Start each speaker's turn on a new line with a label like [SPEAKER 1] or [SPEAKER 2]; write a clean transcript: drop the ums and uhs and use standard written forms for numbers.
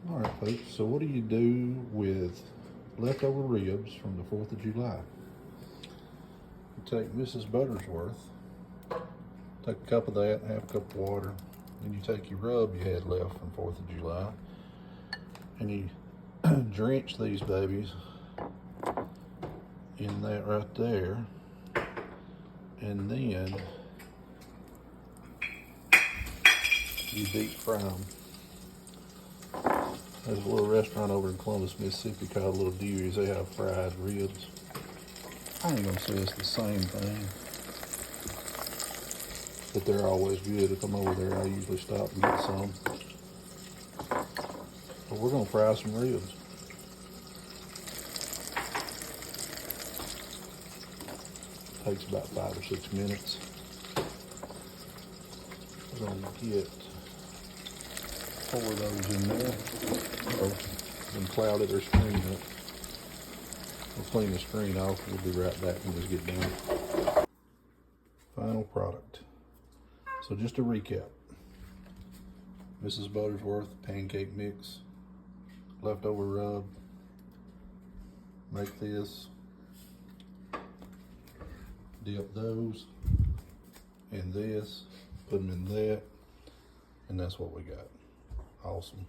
[SPEAKER 1] All right, folks, so what do you do with leftover ribs from the 4th of July? You take Mrs. Buttersworth, take a cup of that, half a cup of water, then you take your rub you had left from 4th of July, and you drench these babies in that right there, and then you deep fry them. There's a little restaurant over in Columbus, Mississippi called Little Dewey's. They have fried ribs. I ain't gonna say it's the same thing, but they're always good. If I'm over there, I usually stop and get some. But we're gonna fry some ribs. Takes about 5 or 6 minutes. We're gonna get 4 of those in there. And clouded their screen up. We'll clean the screen off. We'll be right back when this get done. Final product. So just to recap. Mrs. Buttersworth pancake mix, leftover rub. Make this. Dip those in this. Put them in that. And that's what we got. Awesome.